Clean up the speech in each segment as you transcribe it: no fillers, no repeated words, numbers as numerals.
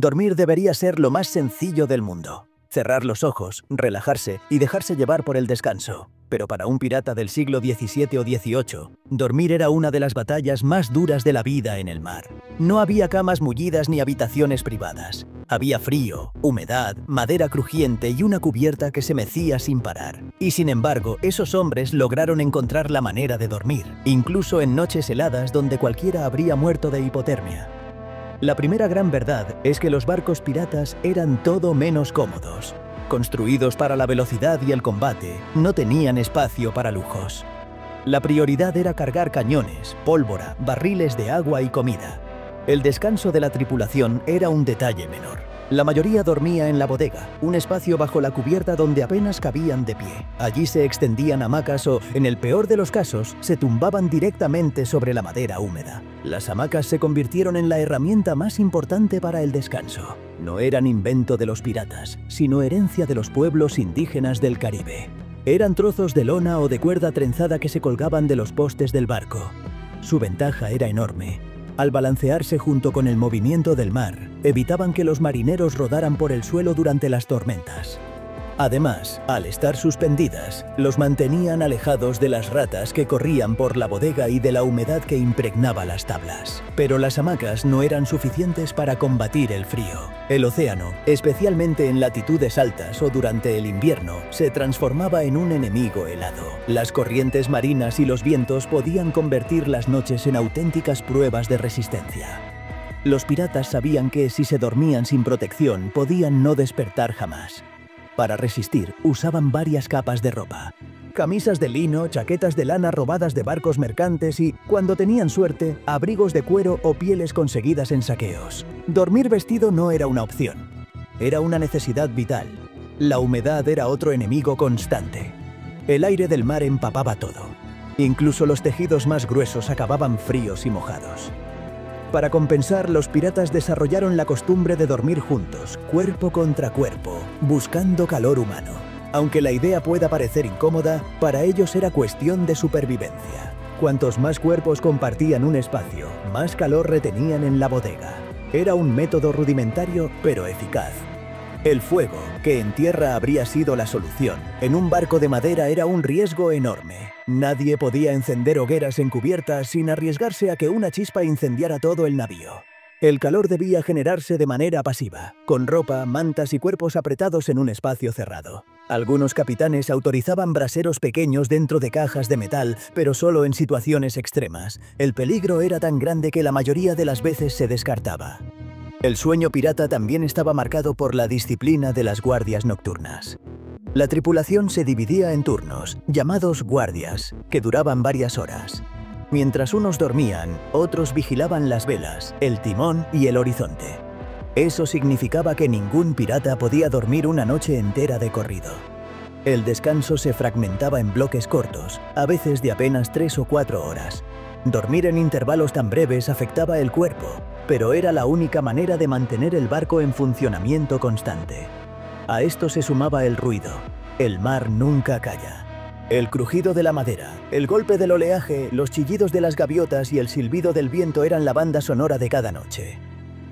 Dormir debería ser lo más sencillo del mundo. Cerrar los ojos, relajarse y dejarse llevar por el descanso. Pero para un pirata del siglo XVII o XVIII, dormir era una de las batallas más duras de la vida en el mar. No había camas mullidas ni habitaciones privadas. Había frío, humedad, madera crujiente y una cubierta que se mecía sin parar. Y sin embargo, esos hombres lograron encontrar la manera de dormir, incluso en noches heladas donde cualquiera habría muerto de hipotermia. La primera gran verdad es que los barcos piratas eran todo menos cómodos. Construidos para la velocidad y el combate, no tenían espacio para lujos. La prioridad era cargar cañones, pólvora, barriles de agua y comida. El descanso de la tripulación era un detalle menor. La mayoría dormía en la bodega, un espacio bajo la cubierta donde apenas cabían de pie. Allí se extendían hamacas o, en el peor de los casos, se tumbaban directamente sobre la madera húmeda. Las hamacas se convirtieron en la herramienta más importante para el descanso. No eran invento de los piratas, sino herencia de los pueblos indígenas del Caribe. Eran trozos de lona o de cuerda trenzada que se colgaban de los postes del barco. Su ventaja era enorme. Al balancearse junto con el movimiento del mar, evitaban que los marineros rodaran por el suelo durante las tormentas. Además, al estar suspendidas, los mantenían alejados de las ratas que corrían por la bodega y de la humedad que impregnaba las tablas. Pero las hamacas no eran suficientes para combatir el frío. El océano, especialmente en latitudes altas o durante el invierno, se transformaba en un enemigo helado. Las corrientes marinas y los vientos podían convertir las noches en auténticas pruebas de resistencia. Los piratas sabían que si se dormían sin protección, podían no despertar jamás. Para resistir, usaban varias capas de ropa. Camisas de lino, chaquetas de lana robadas de barcos mercantes y, cuando tenían suerte, abrigos de cuero o pieles conseguidas en saqueos. Dormir vestido no era una opción. Era una necesidad vital. La humedad era otro enemigo constante. El aire del mar empapaba todo. Incluso los tejidos más gruesos acababan fríos y mojados. Para compensar, los piratas desarrollaron la costumbre de dormir juntos, cuerpo contra cuerpo, buscando calor humano. Aunque la idea pueda parecer incómoda, para ellos era cuestión de supervivencia. Cuantos más cuerpos compartían un espacio, más calor retenían en la bodega. Era un método rudimentario, pero eficaz. El fuego, que en tierra habría sido la solución, en un barco de madera era un riesgo enorme. Nadie podía encender hogueras en cubierta sin arriesgarse a que una chispa incendiara todo el navío. El calor debía generarse de manera pasiva, con ropa, mantas y cuerpos apretados en un espacio cerrado. Algunos capitanes autorizaban braseros pequeños dentro de cajas de metal, pero solo en situaciones extremas. El peligro era tan grande que la mayoría de las veces se descartaba. El sueño pirata también estaba marcado por la disciplina de las guardias nocturnas. La tripulación se dividía en turnos, llamados guardias, que duraban varias horas. Mientras unos dormían, otros vigilaban las velas, el timón y el horizonte. Eso significaba que ningún pirata podía dormir una noche entera de corrido. El descanso se fragmentaba en bloques cortos, a veces de apenas 3 o 4 horas. Dormir en intervalos tan breves afectaba el cuerpo, pero era la única manera de mantener el barco en funcionamiento constante. A esto se sumaba el ruido. El mar nunca calla. El crujido de la madera, el golpe del oleaje, los chillidos de las gaviotas y el silbido del viento eran la banda sonora de cada noche.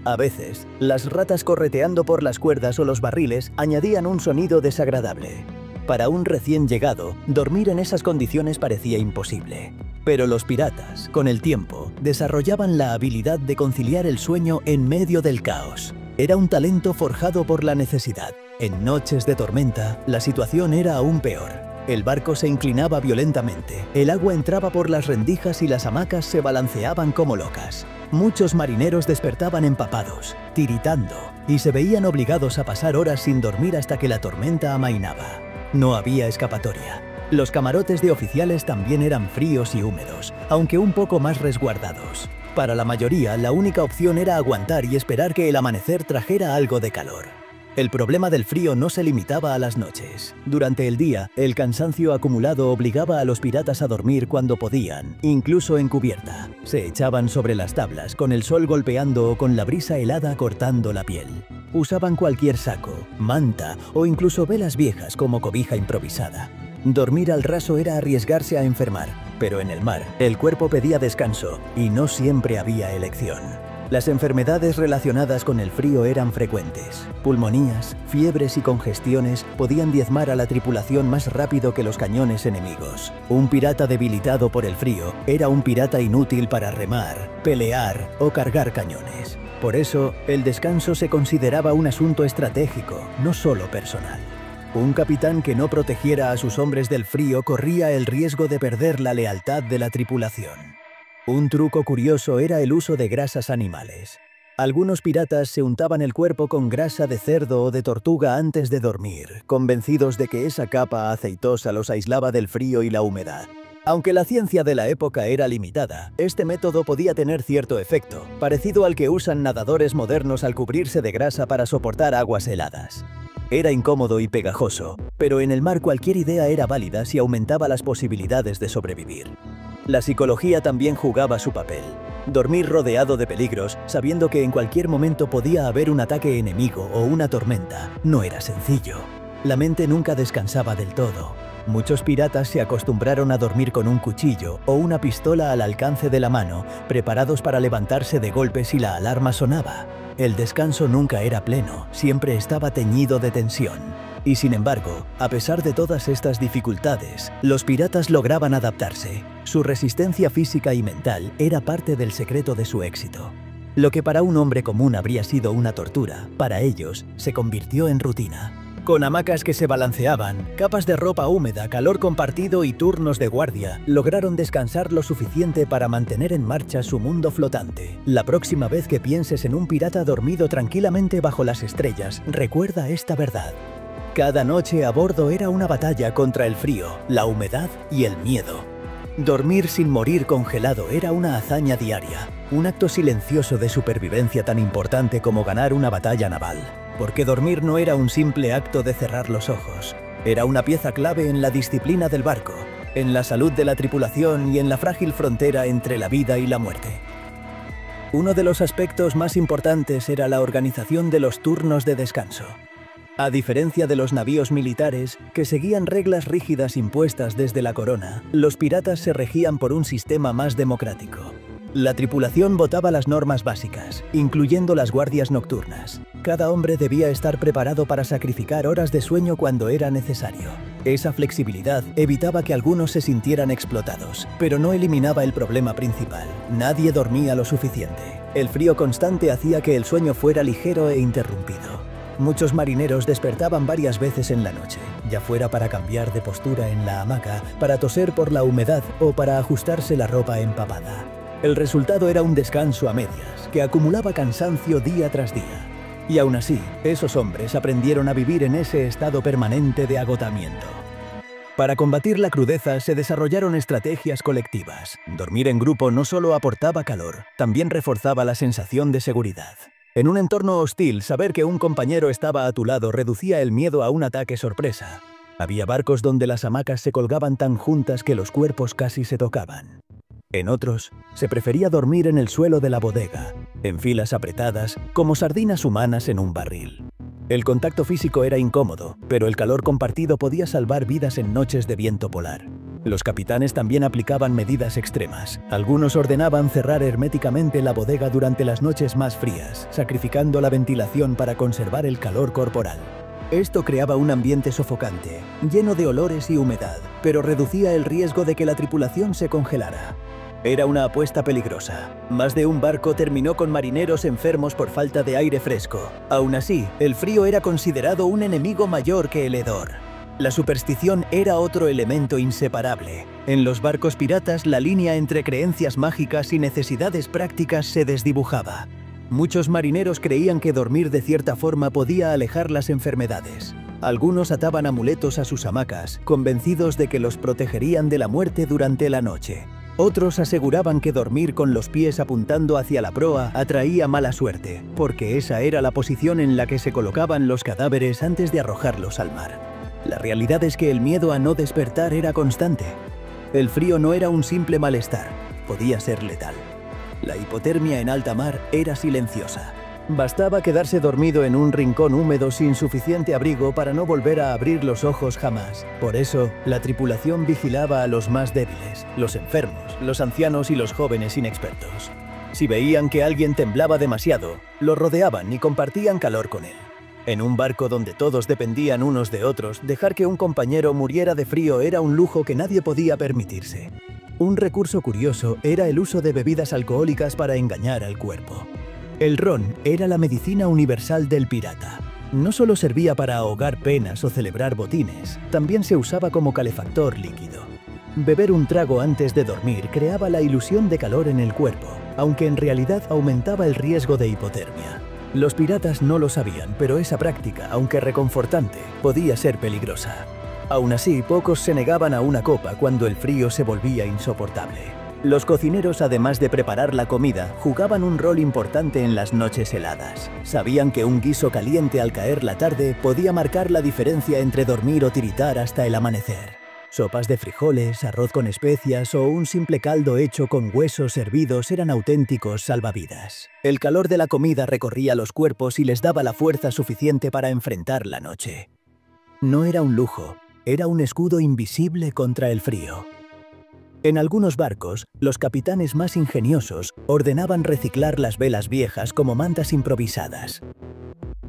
A veces, las ratas correteando por las cuerdas o los barriles añadían un sonido desagradable. Para un recién llegado, dormir en esas condiciones parecía imposible. Pero los piratas, con el tiempo, desarrollaban la habilidad de conciliar el sueño en medio del caos. Era un talento forjado por la necesidad. En noches de tormenta, la situación era aún peor. El barco se inclinaba violentamente, el agua entraba por las rendijas y las hamacas se balanceaban como locas. Muchos marineros despertaban empapados, tiritando, y se veían obligados a pasar horas sin dormir hasta que la tormenta amainaba. No había escapatoria. Los camarotes de oficiales también eran fríos y húmedos, aunque un poco más resguardados. Para la mayoría, la única opción era aguantar y esperar que el amanecer trajera algo de calor. El problema del frío no se limitaba a las noches. Durante el día, el cansancio acumulado obligaba a los piratas a dormir cuando podían, incluso en cubierta. Se echaban sobre las tablas, con el sol golpeando o con la brisa helada cortando la piel. Usaban cualquier saco, manta o incluso velas viejas como cobija improvisada. Dormir al raso era arriesgarse a enfermar, pero en el mar, el cuerpo pedía descanso y no siempre había elección. Las enfermedades relacionadas con el frío eran frecuentes. Pulmonías, fiebres y congestiones podían diezmar a la tripulación más rápido que los cañones enemigos. Un pirata debilitado por el frío era un pirata inútil para remar, pelear o cargar cañones. Por eso, el descanso se consideraba un asunto estratégico, no solo personal. Un capitán que no protegiera a sus hombres del frío corría el riesgo de perder la lealtad de la tripulación. Un truco curioso era el uso de grasas animales. Algunos piratas se untaban el cuerpo con grasa de cerdo o de tortuga antes de dormir, convencidos de que esa capa aceitosa los aislaba del frío y la humedad. Aunque la ciencia de la época era limitada, este método podía tener cierto efecto, parecido al que usan nadadores modernos al cubrirse de grasa para soportar aguas heladas. Era incómodo y pegajoso, pero en el mar cualquier idea era válida si aumentaba las posibilidades de sobrevivir. La psicología también jugaba su papel. Dormir rodeado de peligros, sabiendo que en cualquier momento podía haber un ataque enemigo o una tormenta, no era sencillo. La mente nunca descansaba del todo. Muchos piratas se acostumbraron a dormir con un cuchillo o una pistola al alcance de la mano, preparados para levantarse de golpe si la alarma sonaba. El descanso nunca era pleno, siempre estaba teñido de tensión. Y sin embargo, a pesar de todas estas dificultades, los piratas lograban adaptarse. Su resistencia física y mental era parte del secreto de su éxito. Lo que para un hombre común habría sido una tortura, para ellos se convirtió en rutina. Con hamacas que se balanceaban, capas de ropa húmeda, calor compartido y turnos de guardia, lograron descansar lo suficiente para mantener en marcha su mundo flotante. La próxima vez que pienses en un pirata dormido tranquilamente bajo las estrellas, recuerda esta verdad. Cada noche a bordo era una batalla contra el frío, la humedad y el miedo. Dormir sin morir congelado era una hazaña diaria, un acto silencioso de supervivencia tan importante como ganar una batalla naval. Porque dormir no era un simple acto de cerrar los ojos, era una pieza clave en la disciplina del barco, en la salud de la tripulación y en la frágil frontera entre la vida y la muerte. Uno de los aspectos más importantes era la organización de los turnos de descanso. A diferencia de los navíos militares, que seguían reglas rígidas impuestas desde la corona, los piratas se regían por un sistema más democrático. La tripulación votaba las normas básicas, incluyendo las guardias nocturnas. Cada hombre debía estar preparado para sacrificar horas de sueño cuando era necesario. Esa flexibilidad evitaba que algunos se sintieran explotados, pero no eliminaba el problema principal. Nadie dormía lo suficiente. El frío constante hacía que el sueño fuera ligero e interrumpido. Muchos marineros despertaban varias veces en la noche, ya fuera para cambiar de postura en la hamaca, para toser por la humedad o para ajustarse la ropa empapada. El resultado era un descanso a medias, que acumulaba cansancio día tras día. Y aún así, esos hombres aprendieron a vivir en ese estado permanente de agotamiento. Para combatir la crudeza se desarrollaron estrategias colectivas. Dormir en grupo no solo aportaba calor, también reforzaba la sensación de seguridad. En un entorno hostil, saber que un compañero estaba a tu lado reducía el miedo a un ataque sorpresa. Había barcos donde las hamacas se colgaban tan juntas que los cuerpos casi se tocaban. En otros, se prefería dormir en el suelo de la bodega, en filas apretadas, como sardinas humanas en un barril. El contacto físico era incómodo, pero el calor compartido podía salvar vidas en noches de viento polar. Los capitanes también aplicaban medidas extremas. Algunos ordenaban cerrar herméticamente la bodega durante las noches más frías, sacrificando la ventilación para conservar el calor corporal. Esto creaba un ambiente sofocante, lleno de olores y humedad, pero reducía el riesgo de que la tripulación se congelara. Era una apuesta peligrosa. Más de un barco terminó con marineros enfermos por falta de aire fresco. Aún así, el frío era considerado un enemigo mayor que el hedor. La superstición era otro elemento inseparable. En los barcos piratas, la línea entre creencias mágicas y necesidades prácticas se desdibujaba. Muchos marineros creían que dormir de cierta forma podía alejar las enfermedades. Algunos ataban amuletos a sus hamacas, convencidos de que los protegerían de la muerte durante la noche. Otros aseguraban que dormir con los pies apuntando hacia la proa atraía mala suerte, porque esa era la posición en la que se colocaban los cadáveres antes de arrojarlos al mar. La realidad es que el miedo a no despertar era constante. El frío no era un simple malestar, podía ser letal. La hipotermia en alta mar era silenciosa. Bastaba quedarse dormido en un rincón húmedo sin suficiente abrigo para no volver a abrir los ojos jamás. Por eso, la tripulación vigilaba a los más débiles, los enfermos, los ancianos y los jóvenes inexpertos. Si veían que alguien temblaba demasiado, lo rodeaban y compartían calor con él. En un barco donde todos dependían unos de otros, dejar que un compañero muriera de frío era un lujo que nadie podía permitirse. Un recurso curioso era el uso de bebidas alcohólicas para engañar al cuerpo. El ron era la medicina universal del pirata. No solo servía para ahogar penas o celebrar botines, también se usaba como calefactor líquido. Beber un trago antes de dormir creaba la ilusión de calor en el cuerpo, aunque en realidad aumentaba el riesgo de hipotermia. Los piratas no lo sabían, pero esa práctica, aunque reconfortante, podía ser peligrosa. Aún así, pocos se negaban a una copa cuando el frío se volvía insoportable. Los cocineros, además de preparar la comida, jugaban un rol importante en las noches heladas. Sabían que un guiso caliente al caer la tarde podía marcar la diferencia entre dormir o tiritar hasta el amanecer. Sopas de frijoles, arroz con especias o un simple caldo hecho con huesos hervidos eran auténticos salvavidas. El calor de la comida recorría los cuerpos y les daba la fuerza suficiente para enfrentar la noche. No era un lujo, era un escudo invisible contra el frío. En algunos barcos, los capitanes más ingeniosos ordenaban reciclar las velas viejas como mantas improvisadas.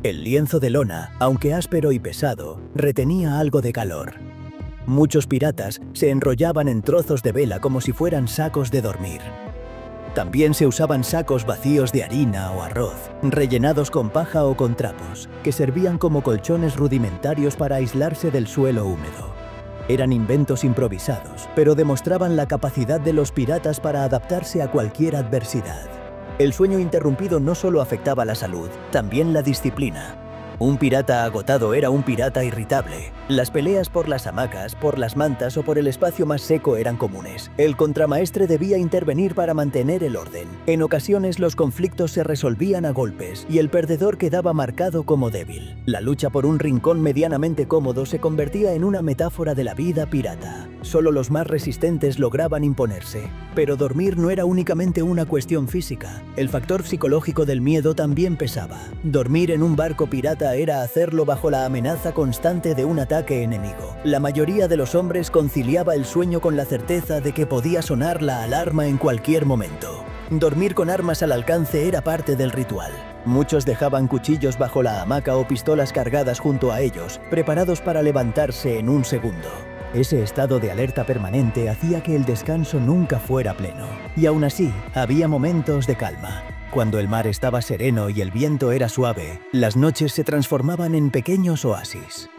El lienzo de lona, aunque áspero y pesado, retenía algo de calor. Muchos piratas se enrollaban en trozos de vela como si fueran sacos de dormir. También se usaban sacos vacíos de harina o arroz, rellenados con paja o con trapos, que servían como colchones rudimentarios para aislarse del suelo húmedo. Eran inventos improvisados, pero demostraban la capacidad de los piratas para adaptarse a cualquier adversidad. El sueño interrumpido no solo afectaba la salud, también la disciplina. Un pirata agotado era un pirata irritable. Las peleas por las hamacas, por las mantas o por el espacio más seco eran comunes. El contramaestre debía intervenir para mantener el orden. En ocasiones los conflictos se resolvían a golpes y el perdedor quedaba marcado como débil. La lucha por un rincón medianamente cómodo se convertía en una metáfora de la vida pirata. Solo los más resistentes lograban imponerse. Pero dormir no era únicamente una cuestión física. El factor psicológico del miedo también pesaba. Dormir en un barco pirata era hacerlo bajo la amenaza constante de un ataque enemigo. La mayoría de los hombres conciliaba el sueño con la certeza de que podía sonar la alarma en cualquier momento. Dormir con armas al alcance era parte del ritual. Muchos dejaban cuchillos bajo la hamaca o pistolas cargadas junto a ellos, preparados para levantarse en un segundo. Ese estado de alerta permanente hacía que el descanso nunca fuera pleno. Y aún así, había momentos de calma. Cuando el mar estaba sereno y el viento era suave, las noches se transformaban en pequeños oasis.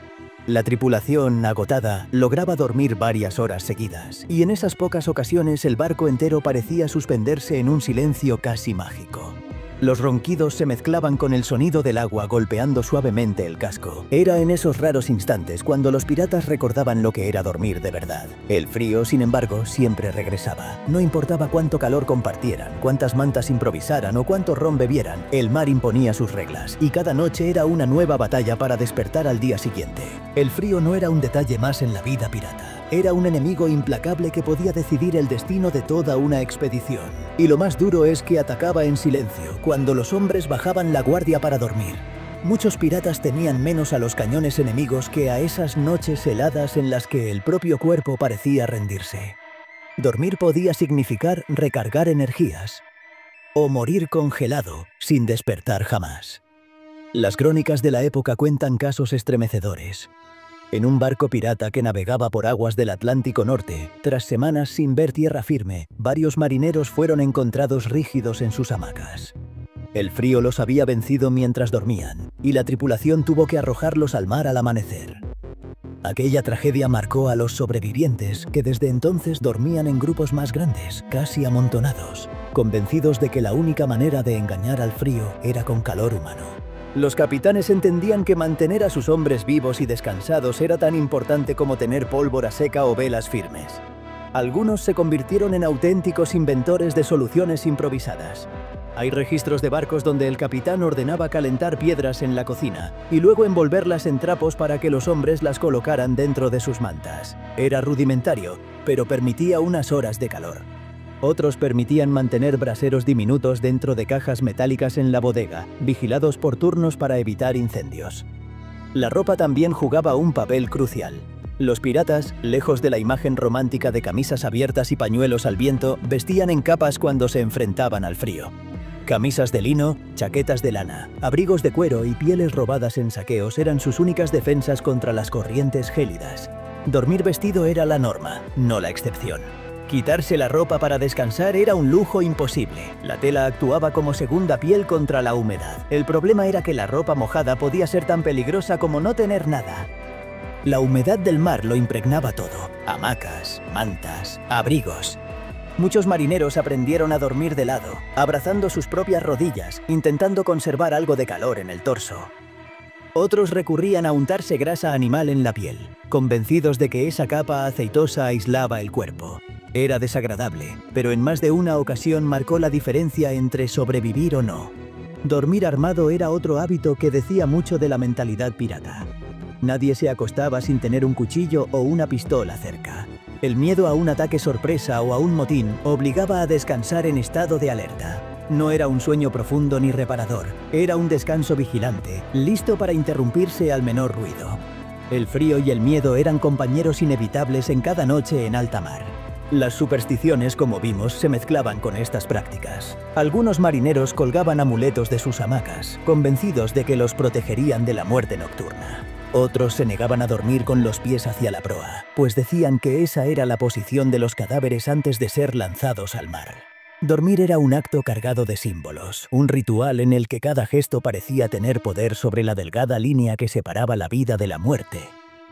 La tripulación, agotada, lograba dormir varias horas seguidas, y en esas pocas ocasiones el barco entero parecía suspenderse en un silencio casi mágico. Los ronquidos se mezclaban con el sonido del agua golpeando suavemente el casco. Era en esos raros instantes cuando los piratas recordaban lo que era dormir de verdad. El frío, sin embargo, siempre regresaba. No importaba cuánto calor compartieran, cuántas mantas improvisaran o cuánto ron bebieran, el mar imponía sus reglas, y cada noche era una nueva batalla para despertar al día siguiente. El frío no era un detalle más en la vida pirata. Era un enemigo implacable que podía decidir el destino de toda una expedición. Y lo más duro es que atacaba en silencio, cuando los hombres bajaban la guardia para dormir. Muchos piratas tenían menos a los cañones enemigos que a esas noches heladas en las que el propio cuerpo parecía rendirse. Dormir podía significar recargar energías o morir congelado sin despertar jamás. Las crónicas de la época cuentan casos estremecedores. En un barco pirata que navegaba por aguas del Atlántico Norte, tras semanas sin ver tierra firme, varios marineros fueron encontrados rígidos en sus hamacas. El frío los había vencido mientras dormían, y la tripulación tuvo que arrojarlos al mar al amanecer. Aquella tragedia marcó a los sobrevivientes, que desde entonces dormían en grupos más grandes, casi amontonados, convencidos de que la única manera de engañar al frío era con calor humano. Los capitanes entendían que mantener a sus hombres vivos y descansados era tan importante como tener pólvora seca o velas firmes. Algunos se convirtieron en auténticos inventores de soluciones improvisadas. Hay registros de barcos donde el capitán ordenaba calentar piedras en la cocina y luego envolverlas en trapos para que los hombres las colocaran dentro de sus mantas. Era rudimentario, pero permitía unas horas de calor. Otros permitían mantener braseros diminutos dentro de cajas metálicas en la bodega, vigilados por turnos para evitar incendios. La ropa también jugaba un papel crucial. Los piratas, lejos de la imagen romántica de camisas abiertas y pañuelos al viento, vestían en capas cuando se enfrentaban al frío. Camisas de lino, chaquetas de lana, abrigos de cuero y pieles robadas en saqueos eran sus únicas defensas contra las corrientes gélidas. Dormir vestido era la norma, no la excepción. Quitarse la ropa para descansar era un lujo imposible. La tela actuaba como segunda piel contra la humedad. El problema era que la ropa mojada podía ser tan peligrosa como no tener nada. La humedad del mar lo impregnaba todo: hamacas, mantas, abrigos. Muchos marineros aprendieron a dormir de lado, abrazando sus propias rodillas, intentando conservar algo de calor en el torso. Otros recurrían a untarse grasa animal en la piel, convencidos de que esa capa aceitosa aislaba el cuerpo. Era desagradable, pero en más de una ocasión marcó la diferencia entre sobrevivir o no. Dormir armado era otro hábito que decía mucho de la mentalidad pirata. Nadie se acostaba sin tener un cuchillo o una pistola cerca. El miedo a un ataque sorpresa o a un motín obligaba a descansar en estado de alerta. No era un sueño profundo ni reparador, era un descanso vigilante, listo para interrumpirse al menor ruido. El frío y el miedo eran compañeros inevitables en cada noche en alta mar. Las supersticiones, como vimos, se mezclaban con estas prácticas. Algunos marineros colgaban amuletos de sus hamacas, convencidos de que los protegerían de la muerte nocturna. Otros se negaban a dormir con los pies hacia la proa, pues decían que esa era la posición de los cadáveres antes de ser lanzados al mar. Dormir era un acto cargado de símbolos, un ritual en el que cada gesto parecía tener poder sobre la delgada línea que separaba la vida de la muerte.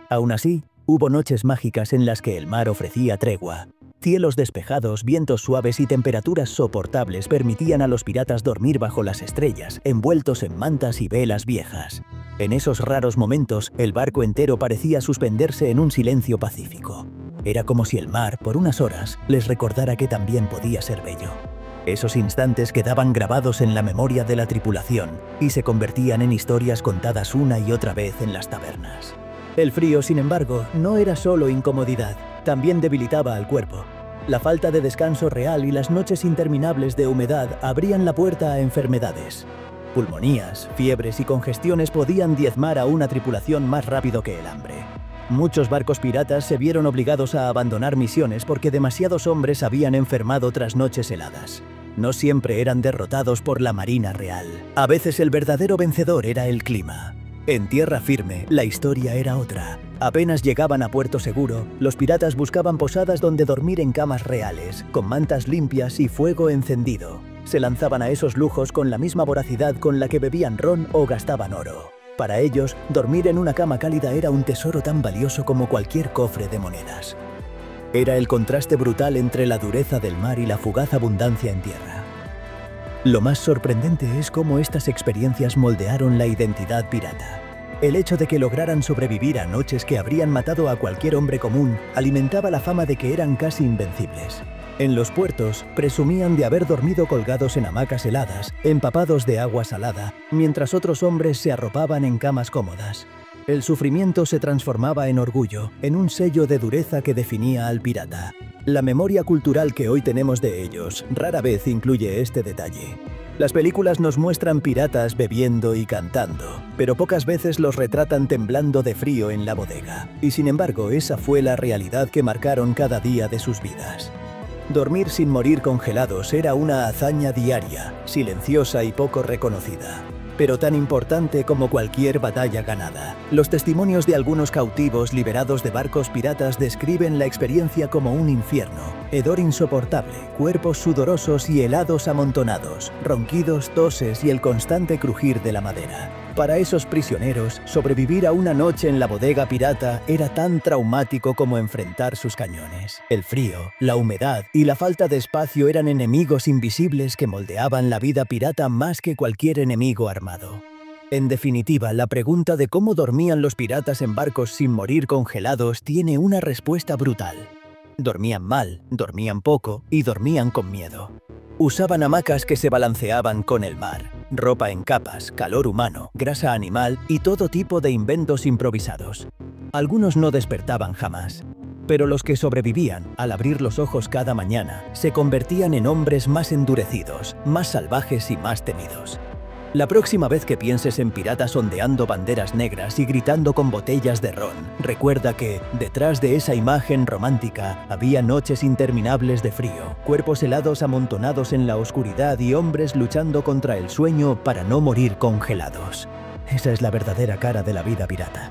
Aún así, hubo noches mágicas en las que el mar ofrecía tregua. Cielos despejados, vientos suaves y temperaturas soportables permitían a los piratas dormir bajo las estrellas, envueltos en mantas y velas viejas. En esos raros momentos, el barco entero parecía suspenderse en un silencio pacífico. Era como si el mar, por unas horas, les recordara que también podía ser bello. Esos instantes quedaban grabados en la memoria de la tripulación y se convertían en historias contadas una y otra vez en las tabernas. El frío, sin embargo, no era solo incomodidad, también debilitaba al cuerpo. La falta de descanso real y las noches interminables de humedad abrían la puerta a enfermedades. Pulmonías, fiebres y congestiones podían diezmar a una tripulación más rápido que el hambre. Muchos barcos piratas se vieron obligados a abandonar misiones porque demasiados hombres habían enfermado tras noches heladas. No siempre eran derrotados por la Marina Real. A veces el verdadero vencedor era el clima. En tierra firme, la historia era otra. Apenas llegaban a puerto seguro, los piratas buscaban posadas donde dormir en camas reales, con mantas limpias y fuego encendido. Se lanzaban a esos lujos con la misma voracidad con la que bebían ron o gastaban oro. Para ellos, dormir en una cama cálida era un tesoro tan valioso como cualquier cofre de monedas. Era el contraste brutal entre la dureza del mar y la fugaz abundancia en tierra. Lo más sorprendente es cómo estas experiencias moldearon la identidad pirata. El hecho de que lograran sobrevivir a noches que habrían matado a cualquier hombre común alimentaba la fama de que eran casi invencibles. En los puertos, presumían de haber dormido colgados en hamacas heladas, empapados de agua salada, mientras otros hombres se arropaban en camas cómodas. El sufrimiento se transformaba en orgullo, en un sello de dureza que definía al pirata. La memoria cultural que hoy tenemos de ellos rara vez incluye este detalle. Las películas nos muestran piratas bebiendo y cantando, pero pocas veces los retratan temblando de frío en la bodega. Y sin embargo, esa fue la realidad que marcaron cada día de sus vidas. Dormir sin morir congelados era una hazaña diaria, silenciosa y poco reconocida, pero tan importante como cualquier batalla ganada. Los testimonios de algunos cautivos liberados de barcos piratas describen la experiencia como un infierno: hedor insoportable, cuerpos sudorosos y helados amontonados, ronquidos, toses y el constante crujir de la madera. Para esos prisioneros, sobrevivir a una noche en la bodega pirata era tan traumático como enfrentar sus cañones. El frío, la humedad y la falta de espacio eran enemigos invisibles que moldeaban la vida pirata más que cualquier enemigo armado. En definitiva, la pregunta de cómo dormían los piratas en barcos sin morir congelados tiene una respuesta brutal. Dormían mal, dormían poco y dormían con miedo. Usaban hamacas que se balanceaban con el mar, ropa en capas, calor humano, grasa animal y todo tipo de inventos improvisados. Algunos no despertaban jamás, pero los que sobrevivían, al abrir los ojos cada mañana, se convertían en hombres más endurecidos, más salvajes y más temidos. La próxima vez que pienses en piratas ondeando banderas negras y gritando con botellas de ron, recuerda que, detrás de esa imagen romántica, había noches interminables de frío, cuerpos helados amontonados en la oscuridad y hombres luchando contra el sueño para no morir congelados. Esa es la verdadera cara de la vida pirata.